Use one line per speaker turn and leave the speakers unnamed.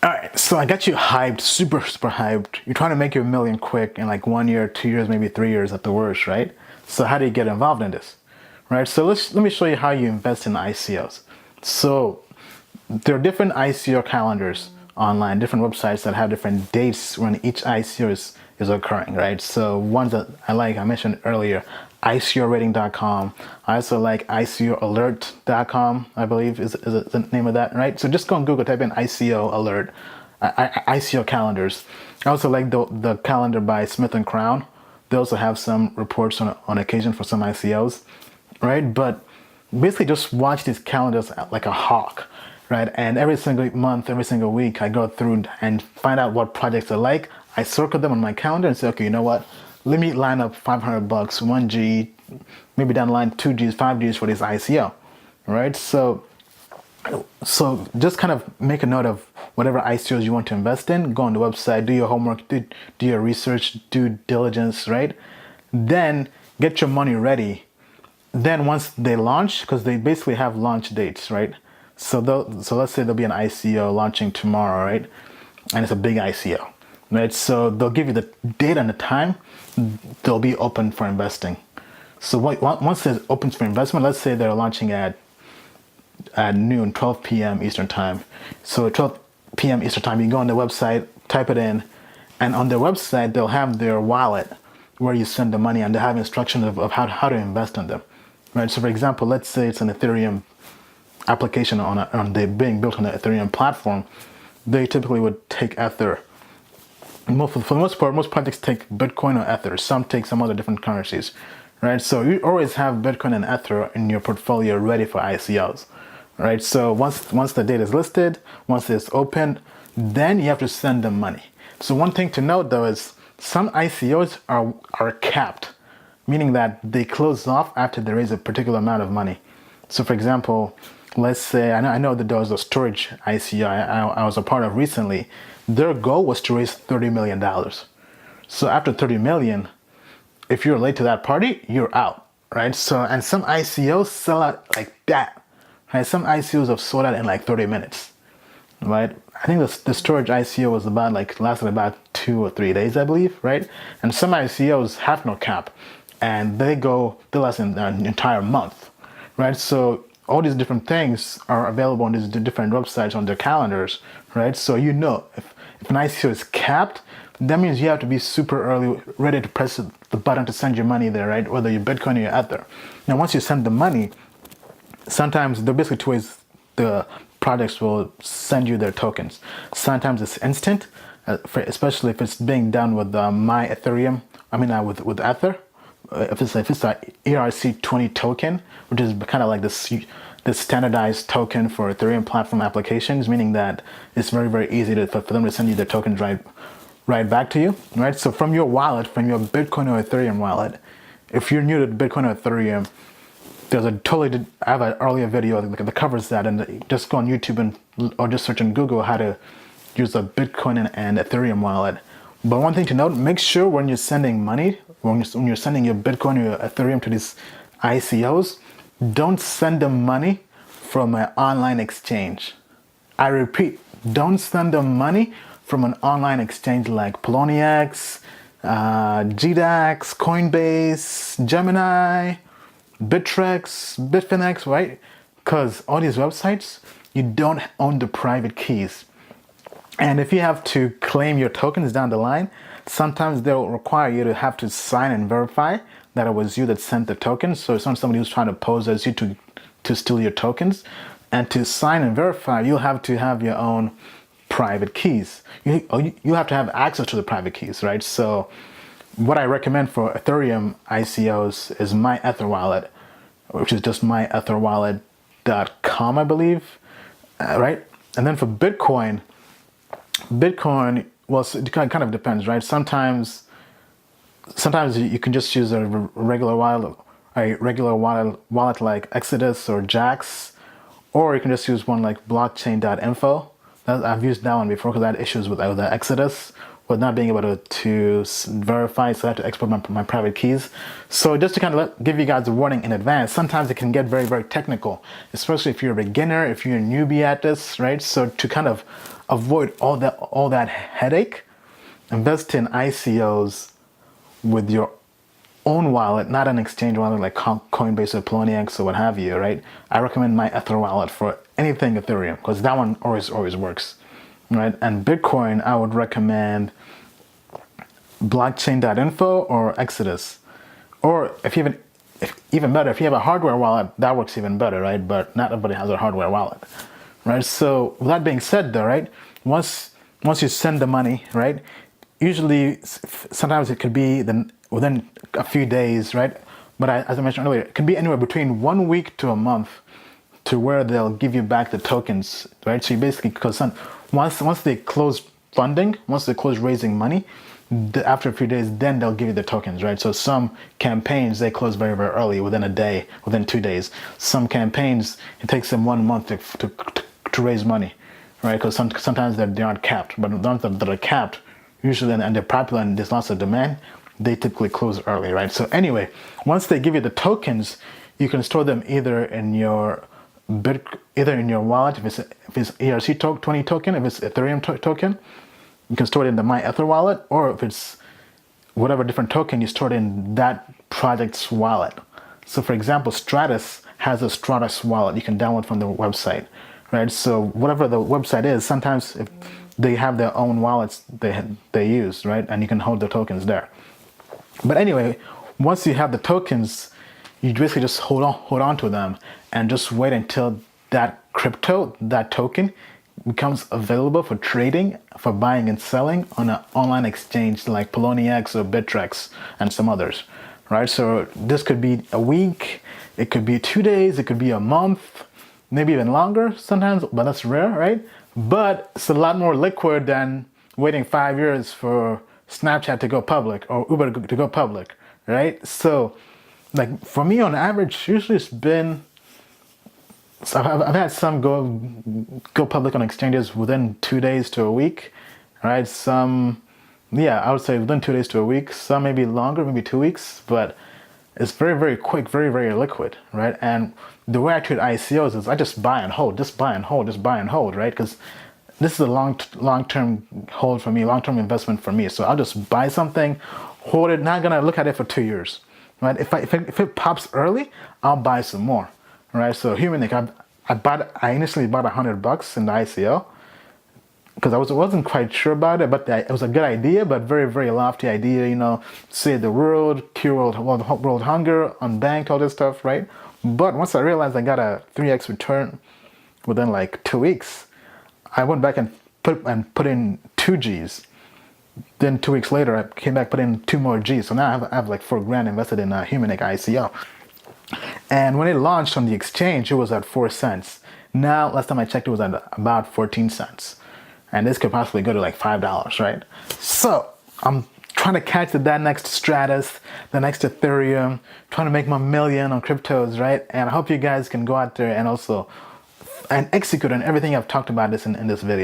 All right, so I got you hyped, super hyped. You're trying to make your million quick in like 1 year, 2 years, maybe 3 years at the worst, right? So how do you get involved in this, right? So let me show you how you invest in ICOs. So there are different ICO calendars online, different websites that have different dates when each ICO is occurring, right? So ones that I like, I mentioned earlier, ICOrating.com. I also like ICOalert.com, I believe is the name of that, right? So just go on Google, type in ICO alert, ICO calendars. I also like the calendar by Smith and Crown. They also have some reports on occasion for some ICOs, right? But basically just watch these calendars like a hawk, right? And every single month, every single week, I go through and find out what projects I like. I circle them on my calendar and say, okay, you know what? Let me line up $500, 1G, maybe down the line 2Gs, 5Gs for this ICO, right? So just kind of make a note of whatever ICOs you want to invest in. Go on the website, do your homework, do your research, due diligence, right? Then get your money ready. Then once they launch, because they basically have launch dates, right? So let's say there'll be an ICO launching tomorrow, right? And it's a big ICO, right? So they'll give you the date and the time. They'll be open for investing. So once it's open for investment, let's say they're launching at noon, 12 p.m. Eastern time. So at 12 p.m. Eastern time, you go on the website, type it in, and on their website, they'll have their wallet where you send the money, and they have instructions of how to invest in them, right? So for example, let's say it's an Ethereum application they're being built on the Ethereum platform. They typically would take Ether. For the most part, most projects take Bitcoin or Ether. Some take some other different currencies, right? So you always have Bitcoin and Ether in your portfolio ready for ICOs, right? So once the data is listed, once it's opened, then you have to send them money. So one thing to note though is some ICOs are capped, meaning that they close off after they raise a particular amount of money. So for example, let's say, I know that there was a storage ICO I was a part of recently. Their goal was to raise $30 million. So after 30 million, if you're late to that party, you're out, right? So, and some ICOs sell out like that, right? Some ICOs have sold out in like 30 minutes, right? I think the storage ICO was lasted about 2 or 3 days, I believe, right? And some ICOs have no cap, and they last an entire month, right? So all these different things are available on these different websites on their calendars, right? So you know if an ICO is capped, that means you have to be super early, ready to press the button to send your money there, right? Whether you're Bitcoin or your Ether. Now, once you send the money, sometimes there are basically 2 ways the projects will send you their tokens. Sometimes it's instant, especially if it's being done with my Ethereum. With Ether. If it's a ERC20 token, which is kind of like this standardized token for Ethereum platform applications, meaning that it's very, very easy for them to send you their tokens right back to you, right? So from your wallet, from your Bitcoin or Ethereum wallet, if you're new to Bitcoin or Ethereum, I have an earlier video that covers that, and just go on YouTube or just search on Google how to use a Bitcoin and Ethereum wallet. But one thing to note, make sure when you're sending money, when you're sending your Bitcoin or your Ethereum to these ICOs, don't send them money from an online exchange. I repeat, don't send them money from an online exchange like Poloniex, GDAX, Coinbase, Gemini, Bittrex, Bitfinex, right? Because all these websites, you don't own the private keys. And if you have to claim your tokens down the line, sometimes they'll require you to have to sign and verify that it was you that sent the tokens. So it's not somebody who's trying to pose as you to steal your tokens. And to sign and verify, you'll have to have your own private keys. You have to have access to the private keys, right? So what I recommend for Ethereum ICOs is my Ether wallet, which is just myetherwallet.com, I believe, right? And then for Bitcoin, well, it kind of depends, right? Sometimes you can just use a regular wallet like Exodus or Jax, or you can just use one like blockchain.info. I've used that one before because I had issues with the Exodus, with not being able to verify, so I had to export my private keys. So just to kind of give you guys a warning in advance, sometimes it can get very, very technical, especially if you're a beginner, if you're a newbie at this, right? So to kind of avoid all that headache, invest in ICOs with your own wallet, not an exchange wallet like Coinbase or Poloniex or what have you, right? I recommend my Ether wallet for anything Ethereum because that one always works, right? And Bitcoin, I would recommend blockchain.info or Exodus. Or if even better, if you have a hardware wallet, that works even better, right? But not everybody has a hardware wallet, right? So with that being said though, right? Once you send the money, right? Usually, sometimes it could be within a few days, right? But as I mentioned earlier, it can be anywhere between 1 week to a month to where they'll give you back the tokens, right? So you basically, because once they close funding, once they close raising money, after a few days, then they'll give you the tokens, right? So some campaigns, they close very, very early, within a day, within 2 days. Some campaigns, it takes them 1 month to raise money, right? Because sometimes they aren't capped, but the ones that are capped, usually, and they're popular and there's lots of demand, they typically close early, right? So anyway, once they give you the tokens, you can store them either in your wallet, if it's ERC20 token, if it's Ethereum token, you can store it in the My Ether wallet, or if it's whatever different token, you store it in that project's wallet. So for example, Stratus has a Stratus wallet you can download from the website, right? So whatever the website is, sometimes if they have their own wallets they use, right? And you can hold the tokens there. But anyway, once you have the tokens, you basically just hold on to them and just wait until that token becomes available for trading, for buying and selling on an online exchange like Poloniex or Bittrex and some others, right? So this could be a week, it could be 2 days, it could be a month, maybe even longer sometimes, but that's rare, right? But it's a lot more liquid than waiting 5 years for Snapchat to go public or Uber to go public, right? So like for me on average, usually it's been, so I've had some go public on exchanges within 2 days to a week, right? Some, yeah, I would say within 2 days to a week. Some maybe longer, maybe 2 weeks, but it's very, very quick, very, very liquid, right? And the way I treat ICOs is I just buy and hold, just buy and hold, just buy and hold, right? Because this is a long-term hold for me, long-term investment for me. So I'll just buy something, hold it, not gonna look at it for 2 years, right? If it pops early, I'll buy some more. Right, so Humanic, I initially bought $100 in the ICO because I wasn't quite sure about it, but it was a good idea, but very, very lofty idea. You know, save the world, cure world hunger, unbanked, all this stuff, right? But once I realized I got a 3x return within like 2 weeks, I went back and put in 2 Gs. Then 2 weeks later, I came back, put in 2 more Gs. So now I have like $4,000 invested in a Humanic ICO. And when it launched on the exchange, it was at 4 cents. Now, last time I checked, it was at about 14 cents. And this could possibly go to like $5, right? So I'm trying to catch that next Stratus, the next Ethereum, trying to make my million on cryptos, right? And I hope you guys can go out there and also execute on everything I've talked about in this video.